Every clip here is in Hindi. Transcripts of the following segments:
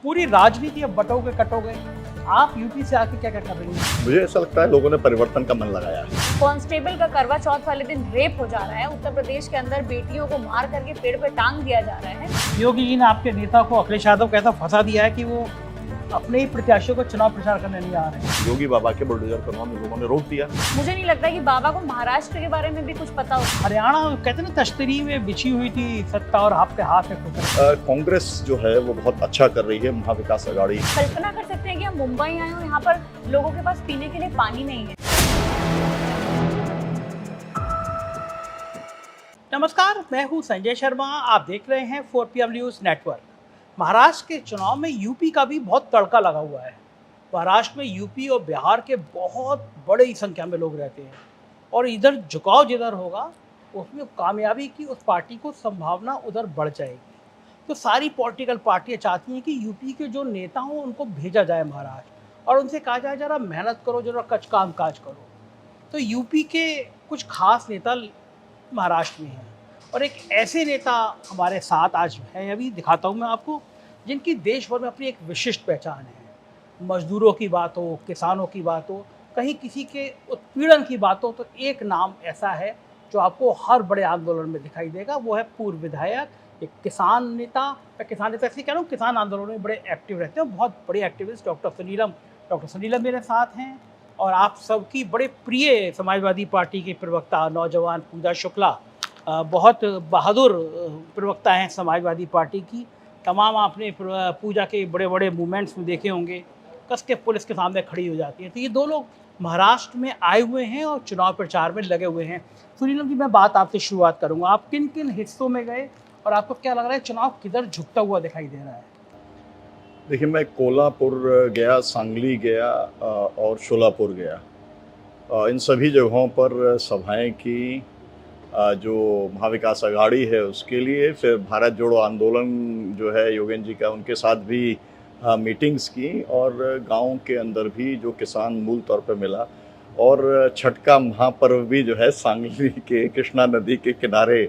पूरी राजनीति अब बटोगे कटोगे। आप यूपी से आके क्या क्या कर रही हैं? मुझे ऐसा लगता है लोगों ने परिवर्तन का मन लगाया है। कांस्टेबल का करवा चौथ वाले दिन रेप हो जा रहा है। उत्तर प्रदेश के अंदर बेटियों को मार करके पेड़ पे टांग दिया जा रहा है। योगी जी ने आपके नेता को अखिलेश यादव को ऐसा फंसा दिया है कि वो अपने ही प्रत्याशियों को चुनाव प्रचार करने नहीं आ रहे हैं। योगी बाबा के बुलडोजर को लोगों ने रोक दिया। मुझे नहीं लगता कि बाबा को महाराष्ट्र के बारे में भी कुछ पता हो। हरियाणा कहते हैं ना, तश्तरी में बिछी हुई थी सत्ता और आपके हाथ में ठोकर। कांग्रेस जो है वो बहुत अच्छा कर रही है, महाविकास आघाड़ी। कल्पना कर सकते हैं कि हम मुंबई आए हो, यहाँ पर लोगों के पास पीने के लिए पानी नहीं है। नमस्कार, मैं हूं संजय शर्मा। आप देख रहे हैं 4PM न्यूज़ नेटवर्क। महाराष्ट्र के चुनाव में यूपी का भी बहुत तड़का लगा हुआ है। महाराष्ट्र में यूपी और बिहार के बहुत बड़ी संख्या में लोग रहते हैं और इधर झुकाव जिधर होगा उसमें कामयाबी की उस पार्टी को संभावना उधर बढ़ जाएगी। तो सारी पॉलिटिकल पार्टियां चाहती हैं कि यूपी के जो नेता हों उनको भेजा जाए महाराष्ट्र और उनसे कहा जाए जरा मेहनत करो, जरा काम काज करो। तो यूपी के कुछ खास नेता महाराष्ट्र में हैं और एक ऐसे नेता हमारे साथ आज हैं, अभी दिखाता हूँ मैं आपको, जिनकी देश भर में अपनी एक विशिष्ट पहचान है। मजदूरों की बात हो, किसानों की बात हो, कहीं किसी के उत्पीड़न की बात हो, तो एक नाम ऐसा है जो आपको हर बड़े आंदोलन में दिखाई देगा। वो है पूर्व विधायक, एक किसान नेता। इसलिए कह रहा हूँ, किसान आंदोलन में बड़े एक्टिव रहते हैं, बहुत बड़े एक्टिविस्ट डॉक्टर सुनीलम मेरे साथ हैं। और आप सबकी बड़े प्रिय समाजवादी पार्टी के प्रवक्ता नौजवान पूजा शुक्ला, बहुत बहादुर प्रवक्ता हैं समाजवादी पार्टी की। तमाम आपने पूजा के बड़े बड़े मूवमेंट्स में देखे होंगे, कस के पुलिस के सामने खड़ी हो जाती है। तो ये दो लोग महाराष्ट्र में आए हुए हैं और चुनाव प्रचार में लगे हुए हैं। सुनीलम जी, मैं बात आपसे शुरुआत करूंगा। आप किन किन हिस्सों में गए और आपको क्या लग रहा है चुनाव किधर झुकता हुआ दिखाई दे रहा है? देखिए, मैं कोल्हापुर गया, सांगली गया और शोलापुर गया। इन सभी जगहों पर सभाएं की, जो महाविकास आघाड़ी है उसके लिए। फिर भारत जोड़ो आंदोलन जो है योगेंद्र जी का, उनके साथ भी मीटिंग्स की और गांव के अंदर भी जो किसान मूल तौर पे मिला। और छठ का महापर्व भी जो है सांगली के कृष्णा नदी के किनारे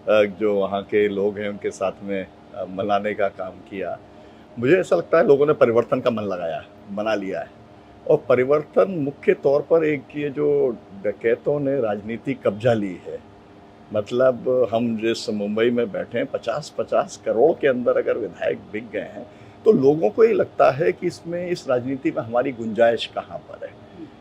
जो वहाँ के लोग हैं उनके साथ में मनाने का काम किया। मुझे ऐसा लगता है लोगों ने परिवर्तन का मन लगाया है, बना लिया है। और परिवर्तन मुख्य तौर पर एक ये जो डकैतों ने राजनीति कब्जा ली है, मतलब हम जिस मुंबई में बैठे हैं 50-50 करोड़ के अंदर अगर विधायक बिक गए हैं तो लोगों को ये लगता है कि इसमें इस राजनीति में हमारी गुंजाइश कहाँ पर है।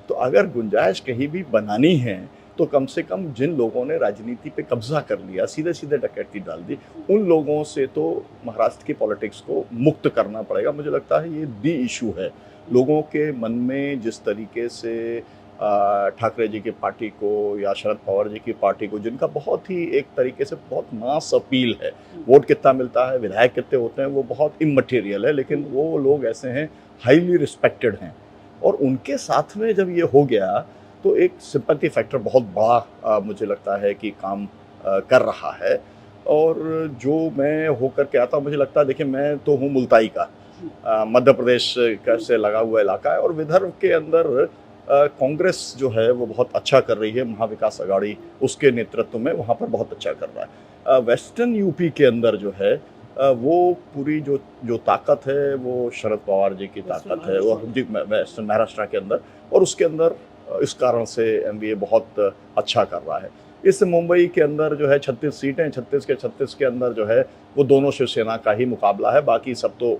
तो अगर गुंजाइश कहीं भी बनानी है तो कम से कम जिन लोगों ने राजनीति पे कब्जा कर लिया, सीधे सीधे डकैती डाल दी, उन लोगों से तो महाराष्ट्र की पॉलिटिक्स को मुक्त करना पड़ेगा। मुझे लगता है ये दी इशू है लोगों के मन में। जिस तरीके से ठाकरे जी की पार्टी को या शरद पवार जी की पार्टी को, जिनका बहुत ही एक तरीके से बहुत मास अपील है, वोट कितना मिलता है, विधायक कितने होते हैं, वो बहुत इमटेरियल है, लेकिन वो लोग ऐसे हैं, हाईली रिस्पेक्टेड हैं। और उनके साथ में जब ये हो गया तो एक सिंपैथी फैक्टर बहुत बड़ा मुझे लगता है कि काम कर रहा है। और जो मैं होकर के आता हूँ, मुझे लगता है, देखिए मैं तो हूँ मुल्ताई का, मध्य प्रदेश से लगा हुआ इलाका है और विदर्भ के अंदर कांग्रेस जो है वो बहुत अच्छा कर रही है। महाविकास आघाड़ी उसके नेतृत्व में वहाँ पर बहुत अच्छा कर रहा है। वेस्टर्न यूपी के अंदर जो है वो पूरी जो ताकत है वो शरद पवार जी की ताकत है, वो वेस्टर्न महाराष्ट्र के अंदर। और उसके अंदर इस कारण से एमवीए बहुत अच्छा कर रहा है। इस मुंबई के अंदर जो है 36 सीटें, 36 के अंदर जो है वो दोनों शिवसेना का ही मुकाबला है। बाकी सब तो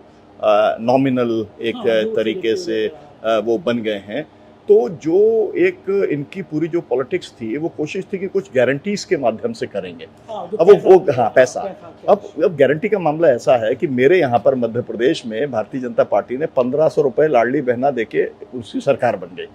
नॉमिनल एक तरीके से वो बन गए हैं। तो जो एक इनकी पूरी जो पॉलिटिक्स थी, वो कोशिश थी कि कुछ गारंटीज के माध्यम से करेंगे। अब वो पैसा अब गारंटी का मामला ऐसा है कि मेरे यहाँ पर मध्य प्रदेश में भारतीय जनता पार्टी ने 1500 रुपये लाडली बहना देके उसकी सरकार बन गई।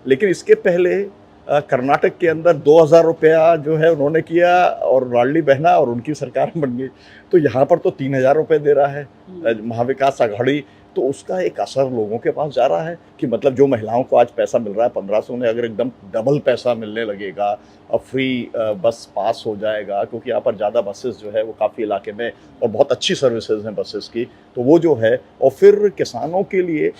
लेकिन इसके पहले कर्नाटक के अंदर 2000 रुपया जो है उन्होंने किया और लाडली बहना, और उनकी सरकार बन गई। तो यहाँ पर तो 3000 रुपये दे रहा है महाविकास आघाड़ी। तो उसका एक असर लोगों के पास जा रहा है कि मतलब जो महिलाओं को आज पैसा मिल रहा है 1500 में, अगर एकदम डबल पैसा मिलने लगेगा और फ्री बस पास हो जाएगा, क्योंकि यहाँ पर ज़्यादा बसेस जो है वो काफ़ी इलाके में और बहुत अच्छी सर्विसेज हैं बसेस की, तो वो जो है। और फिर किसानों के लिए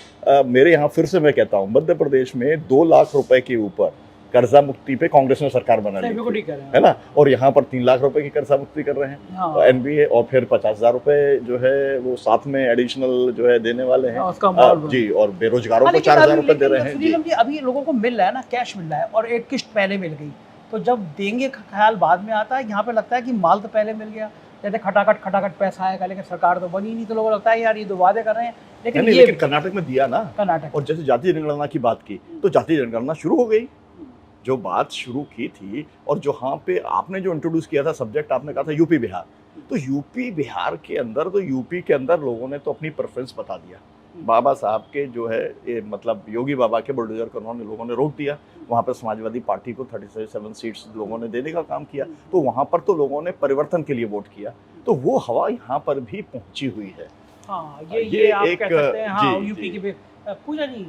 मेरे यहाँ फिर से मैं कहता हूँ, मध्य प्रदेश में 2 लाख रुपए के ऊपर कर्जा मुक्ति पे कांग्रेस ने सरकार बना ली सेलिब्रिटी थी, कर रहे हैं। है ना, और यहाँ पर 3 लाख रुपए की कर्जा मुक्ति कर रहे हैं हाँ। एनबीए, और फिर 50,000 रुपए जो है वो साथ में एडिशनल जो है देने वाले हैं। हाँ, उसका माहौल जी, और बेरोजगारों हाँ, को लेकिन 4,000 अभी रुपए दे रहे हैं। सुनीलम जी अभी लोगों को मिल रहा है ना, कैश मिल रहा है, और एक किस्त पहले मिल गई, तो जब देंगे का ख्याल बाद में आता है। यहाँ पे लगता है कि माल तो पहले मिल गया, जैसे खटाखट पैसा आएगा, लेकिन सरकार तो बनी नहीं, तो लोगों को लगता है यार ये तो वादे कर रहे हैं, लेकिन नहीं, ये लेकिन कर्नाटक में दिया ना। कर्नाटक और जैसे जातीय जनगणना की बात की, तो जातीय जनगणना शुरू हो गई, जो बात शुरू की थी, और जहाँ पे आपने जो इंट्रोड्यूस किया था सब्जेक्ट, आपने कहा था यूपी बिहार, तो यूपी बिहार के अंदर, तो यूपी के अंदर लोगों ने तो अपनी प्रेफरेंस बता दिया। बाबा साहब के जो है ये मतलब योगी बाबा के बुलडोजर को उन्होंने लोगों ने रोक दिया। वहाँ पर समाजवादी पार्टी को 37 सीट्स लोगों ने देने का काम किया, तो वहाँ पर तो लोगों ने परिवर्तन के लिए वोट किया, तो वो हवा यहाँ पर भी पहुँची हुई है। हाँ, ये आप एक कह सकते हैं। हाँ, जी, यूपी जी। की पूजा जी,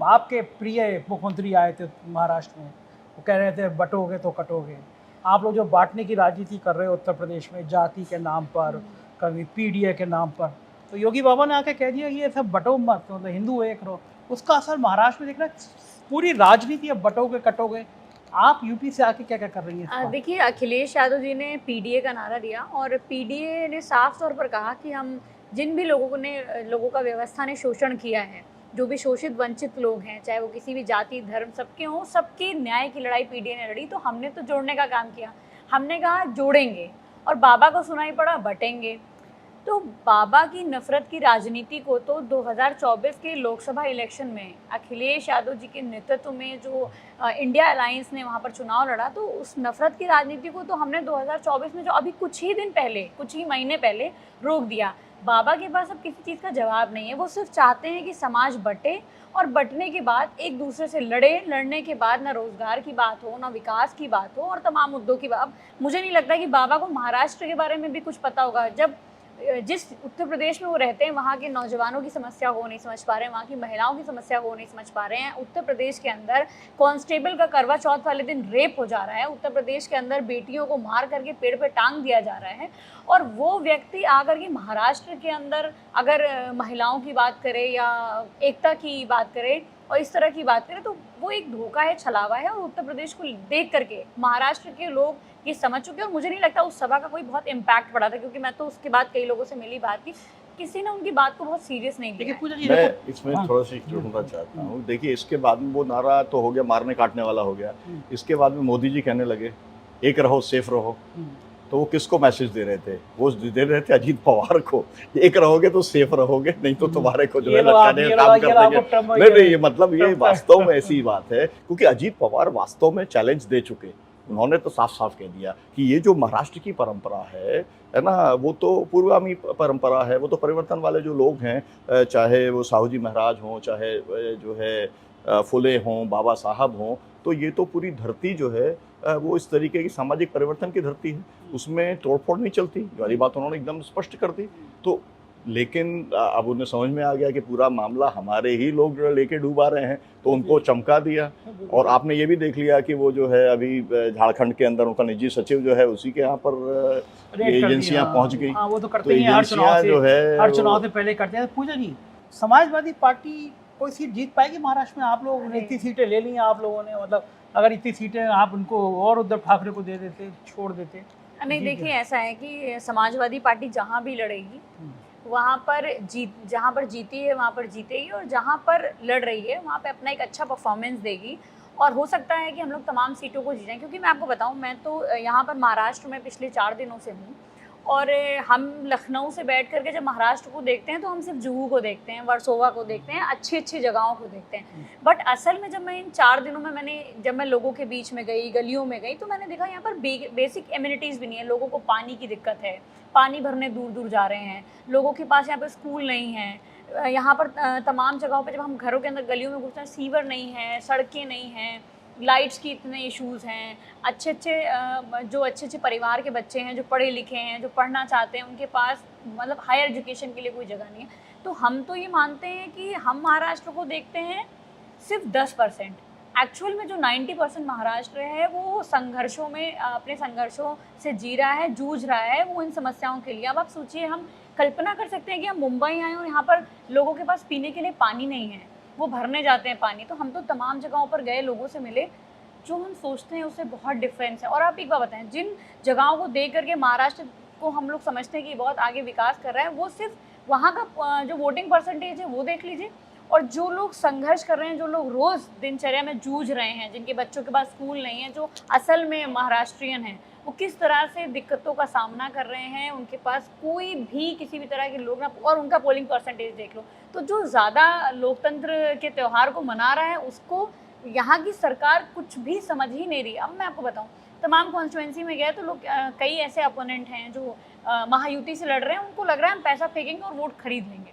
आपके प्रिय मुख्यमंत्री आए थे महाराष्ट्र में, वो कह रहे थे बटोगे तो कटोगे। आप लोग जो बांटने की राजनीति कर रहे हो उत्तर प्रदेश में, जाति के नाम पर, कभी पीडीए के नाम पर, तो योगी बाबा ने आके कह दिया कि ये सब बटो मत, मतलब हिंदू एक रहो। उसका असर महाराष्ट्र में दिख रहा है, पूरी राजनीति अब बटोगे कटोगे। आप यूपी से आके क्या क्या कर रही हैं? देखिए, अखिलेश यादव जी ने पीडीए का नारा दिया, और पीडीए ने साफ तौर पर कहा कि हम जिन भी लोगों का व्यवस्था ने शोषण किया है, जो भी शोषित वंचित लोग हैं, चाहे वो किसी भी जाति धर्म सबके हों, सबके न्याय की लड़ाई पीडीए ने लड़ी। तो हमने तो जोड़ने का काम किया, हमने कहा जोड़ेंगे, और बाबा को सुनाई पड़ा बटेंगे। तो बाबा की नफरत की राजनीति को तो 2024 के लोकसभा इलेक्शन में अखिलेश यादव जी के नेतृत्व में जो इंडिया अलायंस ने वहाँ पर चुनाव लड़ा, तो उस नफरत की राजनीति को तो हमने 2024 में, जो अभी कुछ ही दिन पहले, कुछ ही महीने पहले रोक दिया। बाबा के पास अब किसी चीज़ का जवाब नहीं है, वो सिर्फ चाहते हैं कि समाज बटे, और बटने के बाद एक दूसरे से लड़ने के बाद ना रोजगार की बात हो, ना विकास की बात हो, और तमाम मुद्दों की बात। मुझे नहीं लगता कि बाबा को महाराष्ट्र के बारे में भी कुछ पता होगा। जब जिस उत्तर प्रदेश में वो रहते हैं, वहाँ के नौजवानों की समस्या हो नहीं समझ पा रहे हैं, वहाँ की महिलाओं की समस्या हो नहीं समझ पा रहे हैं। उत्तर प्रदेश के अंदर कांस्टेबल का करवा चौथ वाले दिन रेप हो जा रहा है, उत्तर प्रदेश के अंदर बेटियों को मार करके पेड़ पे टांग दिया जा रहा है, और वो व्यक्ति आकर के महाराष्ट्र के अंदर अगर महिलाओं की बात करे या एकता की बात करे और इस तरह की बात करें, तो वो एक धोखा है, छलावा है। और उत्तर प्रदेश को देख करके महाराष्ट्र के लोग ये समझ चुके हैं, और मुझे नहीं लगता उस सभा का कोई बहुत इम्पैक्ट पड़ा था, क्योंकि मैं तो उसके बाद कई लोगों से मिली, बात की, किसी ने उनकी बात को बहुत सीरियस नहीं लिया। मैं इसमें थोड़ा सा जोड़ना चाहता हूँ। देखिए, इसके बाद में वो नारा तो हो गया, मारने काटने वाला हो गया। इसके बाद में मोदी जी कहने लगे एक रहो सेफ रहो, तो वो किसको मैसेज दे रहे थे? वो दे रहे थे अजीत पवार को, एक रहोगे तो सेफ रहोगे, नहीं तो तुम्हारे को जो है लटकाने का काम कर देंगे। नहीं, ये मतलब ये वास्तव में ऐसी बात है, क्योंकि अजीत पवार वास्तव में चैलेंज दे चुके। उन्होंने तो साफ साफ कह दिया कि ये जो महाराष्ट्र की परंपरा है ना, वो तो पूर्वगामी परंपरा है, वो तो परिवर्तन वाले जो लोग हैं, चाहे वो साहू जी महाराज हों, चाहे जो है फुले हों, बाबा साहब हों, तो ये तो पूरी धरती जो है वो इस तरीके की सामाजिक परिवर्तन की धरती है, उसमें तोड़फोड़ नहीं चलती। वाली बात उन्होंने एकदम स्पष्ट कर दी। तो लेकिन अब उन्हें समझ में आ गया कि पूरा मामला हमारे ही लोग लेके डूबा रहे हैं, तो उनको चमका दिया। और आपने ये भी देख लिया कि वो जो है अभी झारखंड के अंदर उनका निजी सचिव जो है, उसी के यहाँ पर एजेंसियां पहुंच गई। वो तो करते ही हैं, हर चुनाव से पहले करते हैं। पूजा जी, समाजवादी पार्टी कोई सीट जीत पाएगी महाराष्ट्र में? आप लोग इतनी सीटें ले ली हैं आप लोगों ने, मतलब अगर इतनी सीटें आप उनको और उद्धव ठाकरे को दे देते, छोड़ देते। नहीं, देखिए, ऐसा है कि समाजवादी पार्टी जहाँ भी लड़ेगी वहाँ पर जहाँ पर जीती है वहाँ पर जीतेगी, और जहाँ पर लड़ रही है वहाँ पे अपना एक अच्छा परफॉर्मेंस देगी, और हो सकता है कि हम लोग तमाम सीटों को जीतें। क्योंकि मैं आपको बताऊँ, मैं तो यहाँ पर महाराष्ट्र में पिछले 4 दिनों से हूँ, और हम लखनऊ से बैठ करके जब महाराष्ट्र को देखते हैं तो हम सिर्फ जुहू को देखते हैं, वर्सोवा को देखते हैं, अच्छी अच्छी जगहों को देखते हैं। बट असल में जब मैं इन 4 दिनों में जब मैं लोगों के बीच में गई, गलियों में गई, तो मैंने देखा यहाँ पर बेसिक एमिनिटीज़ भी नहीं है। लोगों को पानी की दिक्कत है, पानी भरने दूर दूर जा रहे हैं, लोगों के पास यहाँ पर स्कूल नहीं है। यहाँ पर तमाम जगहों पर जब हम घरों के अंदर गलियों में घुसते हैं, सीवर नहीं है, सड़कें नहीं हैं, लाइट्स की इतने इश्यूज़ हैं। अच्छे अच्छे परिवार के बच्चे हैं, जो पढ़े लिखे हैं, जो पढ़ना चाहते हैं, उनके पास मतलब हायर एजुकेशन के लिए कोई जगह नहीं है। तो हम तो ये मानते हैं कि हम महाराष्ट्र को देखते हैं सिर्फ 10%। एक्चुअल में जो 90% महाराष्ट्र है वो संघर्षों में, अपने संघर्षों से जी रहा है, जूझ रहा है वो इन समस्याओं के लिए। अब आप सोचिए, हम कल्पना कर सकते हैं कि हम मुंबई आए और यहाँ पर लोगों के पास पीने के लिए पानी नहीं है, वो भरने जाते हैं पानी। तो हम तो तमाम जगहों पर गए, लोगों से मिले, जो हम सोचते हैं उससे बहुत डिफरेंस है। और आप एक बात बताएं, जिन जगहों को देख करके महाराष्ट्र को हम लोग समझते हैं कि बहुत आगे विकास कर रहा है, वो सिर्फ वहाँ का जो वोटिंग परसेंटेज है वो देख लीजिए। और जो लोग संघर्ष कर रहे हैं, जो लोग रोज़ दिनचर्या में जूझ रहे हैं, जिनके बच्चों के पास स्कूल नहीं है, जो असल में महाराष्ट्रियन हैं, वो किस तरह से दिक्कतों का सामना कर रहे हैं, उनके पास कोई भी किसी भी तरह के लोग ना, और उनका पोलिंग परसेंटेज देख लो। तो जो ज़्यादा लोकतंत्र के त्यौहार को मना रहा है, उसको यहाँ की सरकार कुछ भी समझ ही नहीं रही। अब मैं आपको बताऊँ, तमाम कॉन्स्टिट्यूएंसी में गए तो लोग कई ऐसे अपोनेंट हैं जो महायुति से लड़ रहे हैं, उनको लग रहा है हम पैसा फेंकेंगे और वोट खरीद लेंगे।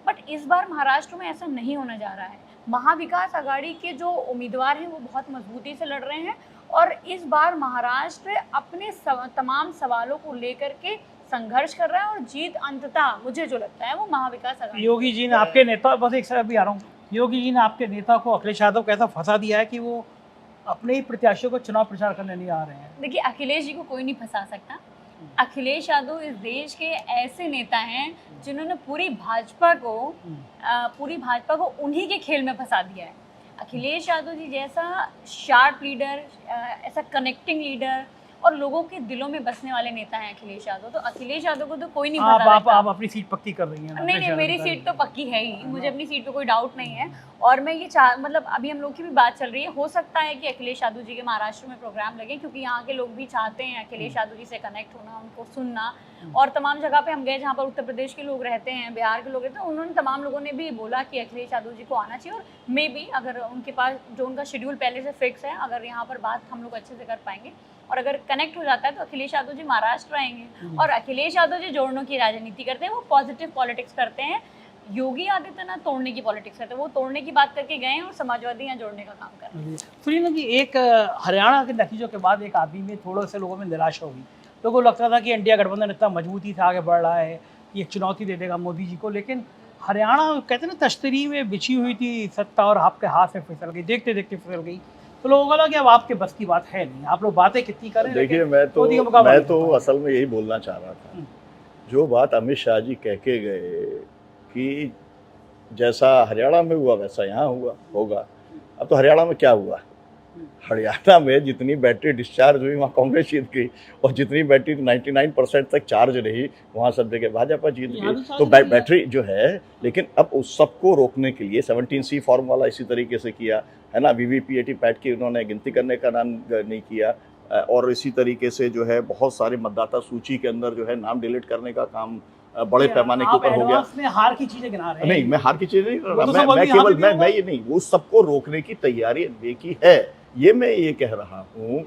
बट इस बार महाराष्ट्र में ऐसा नहीं होने जा रहा है। महाविकास आघाड़ी के जो उम्मीदवार हैं वो बहुत मजबूती से लड़ रहे हैं, और इस बार महाराष्ट्र अपने तमाम सवालों को लेकर के संघर्ष कर रहा है, और जीत अंततः मुझे जो लगता है वो महाविकास आघाड़ी। योगी जी ने आपके नेता, बस एक सेकंड भी आ रहा हूँ, योगी जी ने आपके नेता को अखिलेश यादव को ऐसा फंसा दिया है कि वो अपने ही प्रत्याशियों को चुनाव प्रचार करने नहीं आ रहे हैं। देखिए, अखिलेश जी को कोई नहीं फंसा सकता। अखिलेश यादव इस देश के ऐसे नेता हैं जिन्होंने पूरी भाजपा को उन्हीं के खेल में फंसा दिया है। अखिलेश यादव जी जैसा शार्प लीडर, ऐसा कनेक्टिंग लीडर और लोगों के दिलों में बसने वाले नेता हैं अखिलेश यादव। तो अखिलेश यादव को तो कोई नहीं फंसा सकता। आप अपनी सीट पक्की कर रही हैं? नहीं, मेरी सीट तो पक्की है ही, मुझे अपनी सीट पे कोई डाउट नहीं है। और मैं ये मतलब अभी हम लोग की भी बात चल रही है, हो सकता है कि अखिलेश यादव जी के महाराष्ट्र में प्रोग्राम लगे, क्योंकि यहाँ के लोग भी चाहते हैं अखिलेश यादव जी से कनेक्ट होना, उनको सुनना। और तमाम जगह पे हम गए जहाँ पर उत्तर प्रदेश के लोग रहते हैं, बिहार के लोग रहते हैं, उन्होंने तमाम लोगों ने भी बोला कि अखिलेश यादव जी को आना चाहिए। और मे बी अगर उनके पास जो उनका शेड्यूल पहले से फिक्स है, अगर यहाँ पर बात हम लोग अच्छे से कर पाएंगे और अगर कनेक्ट हो जाता है तो अखिलेश यादव जी महाराष्ट्र आएंगे। और अखिलेश यादव जी जोड़ने की राजनीति करते हैं, वो पॉजिटिव पॉलिटिक्स करते हैं। योगी आदित्यनाथ तोड़ने की पॉलिटिक्स करते हैं, वो तोड़ने की बात करके गए हैं और समाजवादी यहाँ जोड़ने का काम कर रहे हैं। सुनील जी, एक हरियाणा के नतीजों के बाद एक आदमी में थोड़े से लोगों में निराशा हुई। लोगों को लगता था कि इंडिया गठबंधन इतना मजबूती से आगे बढ़ रहा है, ये चुनौती दे देगा मोदी जी को, लेकिन हरियाणा कहते हैं ना तश्तरी में बिछी हुई थी सत्ता और आपके हाथ से फिसल गई, देखते देखते फिसल गई। तो लोगों को लगा कि अब आपके बस की बात है नहीं, आप लोग बातें कितनी करें। देखिए, मैं तो असल में यही बोलना चाह रहा था, जो बात अमित शाह जी कह के गए कि जैसा हरियाणा में हुआ वैसा यहाँ होगा। अब तो हरियाणा में क्या हुआ? हरियाणा में जितनी बैटरी डिस्चार्ज हुई वहाँ कांग्रेस जीत गई, और जितनी बैटरी 99% तक चार्ज रही वहाँ सब जगह भाजपा जीत गई। तो बैटरी जो है, लेकिन अब उस सबको रोकने के लिए 17C फॉर्म वाला इसी तरीके से किया है ना, वीवीपीएटी पैट की उन्होंने गिनती करने का नाम नहीं किया, और इसी तरीके से जो है बहुत सारे मतदाता सूची के अंदर जो है नाम डिलीट करने का काम बड़े पैमाने के ऊपर हो गया। में हार की चीजें गिना रहे हैं। नहीं, मैं हार की चीजें नहीं कर रहा, मैं केवल मैं ये नहीं, वो सबको रोकने की तैयारी देखी है, ये मैं ये कह रहा हूँ।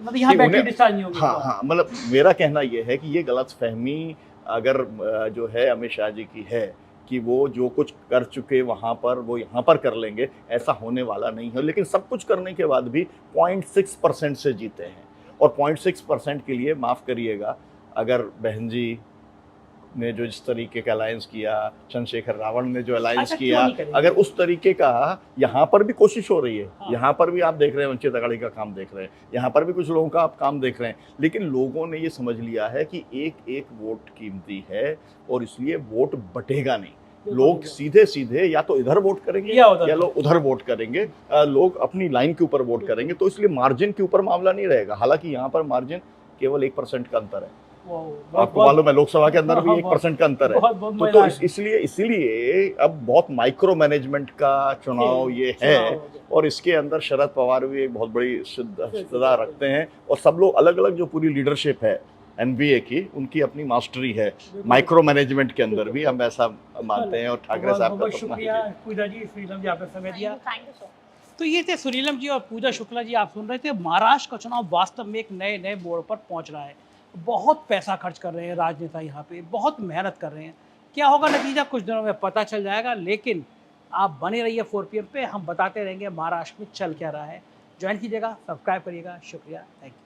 हाँ, मतलब मेरा कहना ये है कि ये गलतफहमी अगर जो है अमित शाह जी की है कि वो जो कुछ कर चुके वहाँ पर वो यहाँ पर कर लेंगे, ऐसा होने वाला नहीं है। लेकिन सब कुछ करने के बाद भी 0.6% से जीते हैं, और 0.6% के लिए माफ़ करिएगा, अगर बहन जी ने जो जिस तरीके का अलायंस किया, चंद्रशेखर रावण ने जो अलायंस किया, अगर उस तरीके का यहाँ पर भी कोशिश हो रही है, यहाँ पर भी आप देख रहे हैं वंचित अघाड़ी का काम देख रहे हैं, यहाँ पर भी कुछ लोगों का आप काम देख रहे हैं, लेकिन लोगों ने ये समझ लिया है कि एक एक वोट कीमती है और इसलिए वोट बटेगा नहीं। लोग सीधे सीधे या तो इधर वोट करेंगे या लोग उधर वोट करेंगे, लोग अपनी लाइन के ऊपर वोट करेंगे। तो इसलिए मार्जिन के ऊपर मामला नहीं रहेगा। हालांकि यहाँ पर मार्जिन केवल 1% का अंतर है, आपको मालूम है, लोकसभा के अंदर भी 1% का अंतर है। तो इसीलिए अब बहुत माइक्रो मैनेजमेंट का चुनाव ये है, और इसके अंदर शरद पवार भी एक बहुत बड़ी सिद्धता रखते हैं, और सब लोग अलग अलग जो पूरी लीडरशिप है एनबीए की, उनकी अपनी मास्टरी है माइक्रो मैनेजमेंट के अंदर भी, हम ऐसा मानते हैं। और ठाकरे साहब का शुक्रिया, पूजा जी, सुनीलम जी, आपने समय दिया। तो ये थे सुनीलम जी और पूजा शुक्ला जी, आप सुन रहे थे। महाराष्ट्र का चुनाव वास्तव में एक नए नए मोड़ पर पहुंच रहा है। बहुत पैसा खर्च कर रहे हैं राजनेता यहाँ पे, बहुत मेहनत कर रहे हैं। क्या होगा नतीजा कुछ दिनों में पता चल जाएगा, लेकिन आप बने रहिए 4PM पे, हम बताते रहेंगे महाराष्ट्र में चल क्या रहा है। ज्वाइन कीजिएगा, सब्सक्राइब करिएगा। शुक्रिया, थैंक यू।